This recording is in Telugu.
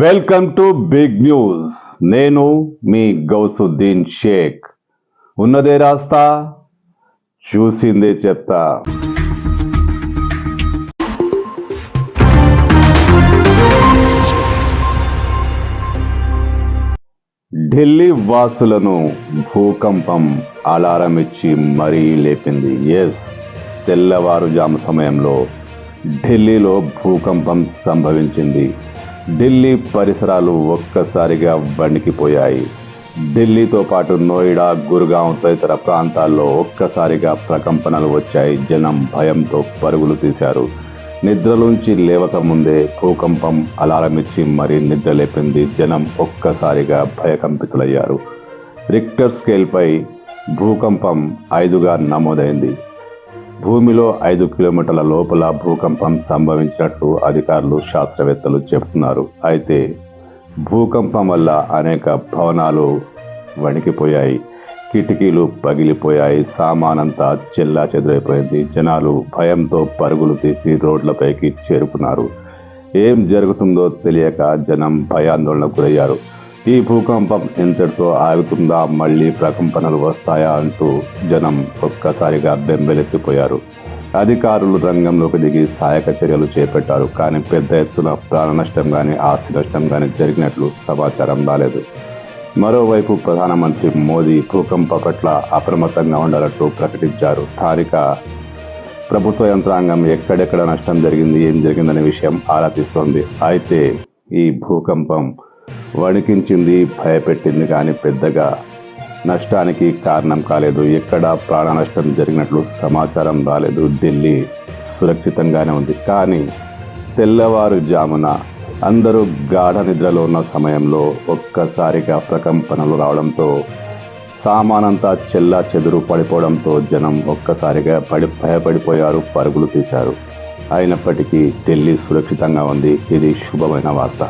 Welcome to big news. నేను మీ గౌసుద్దీన్ షేక్. ఉన్నదే రాస్తా, చూసిందే చెప్తా. ఢిల్లీ వాసులను భూకంపం అలారం ఇచ్చి మరీ లేపింది. తెల్లవారుజాము సమయంలో ఢిల్లీలో భూకంపం సంభవించింది. ఢిల్లీ పరిసరాలు ఒక్కసారిగా వణికిపోయాయి. ఢిల్లీతో పాటు నోయిడా, గుర్గాం తదితర ప్రాంతాల్లో ఒక్కసారిగా ప్రకంపనలు వచ్చాయి. జనం భయంతో పరుగులు తీశారు. నిద్రలోంచి లేవక ముందే భూకంపం అలారం ఇచ్చి మరీ నిద్ర లేపింది. జనం ఒక్కసారిగా భయకంపితులయ్యారు. రిక్టర్ స్కేల్పై భూకంపం 5గా నమోదైంది. భూమిలో 5 కిలోమీటర్ల లోపల భూకంపం సంభవించినట్లు అధికారులు, శాస్త్రవేత్తలు చెబుతున్నారు. అయితే భూకంపం వల్ల అనేక భవనాలు వణికిపోయాయి, కిటికీలు పగిలిపోయాయి, సామానంతా చెల్లా చెదురైపోయింది. జనాలు భయంతో పరుగులు తీసి రోడ్లపైకి చేరుకున్నారు. ఏం జరుగుతుందో తెలియక జనం భయాందోళనకు గురయ్యారు. ఈ భూకంపం ఎంతటితో ఆగుతుందా, మళ్ళీ ప్రకంపనలు వస్తాయా అంటూ జనం ఒక్కసారిగా బెంబెలెత్తిపోయారు. అధికారులు రంగంలోకి దిగి సహాయక చర్యలు చేపట్టారు. కానీ పెద్ద ఎత్తున ప్రాణ నష్టం కానీ, ఆస్తి నష్టం కానీ జరిగినట్లు సమాచారం రాలేదు. మరోవైపు ప్రధానమంత్రి మోదీ భూకంప పట్ల అప్రమత్తంగా ఉండాలంటూ ప్రకటించారు. స్థానిక ప్రభుత్వ యంత్రాంగం ఎక్కడెక్కడ నష్టం జరిగింది, ఏం జరిగిందనే విషయం ఆరా తీస్తోంది. అయితే ఈ భూకంపం వణికించింది, భయపెట్టింది, కానీ పెద్దగా నష్టానికి కారణం కాలేదు. ఎక్కడా ప్రాణ నష్టం జరిగినట్లు సమాచారం రాలేదు. ఢిల్లీ సురక్షితంగానే ఉంది. కానీ తెల్లవారుజామున అందరూ గాఢ నిద్రలో ఉన్న సమయంలో ఒక్కసారిగా ప్రకంపనలు రావడంతో, సామానంతా చెల్లా చెదురు పడిపోవడంతో జనం ఒక్కసారిగా భయపడిపోయారు, పరుగులు తీశారు. అయినప్పటికీ ఢిల్లీ సురక్షితంగా ఉంది. ఇది శుభమైన వార్త.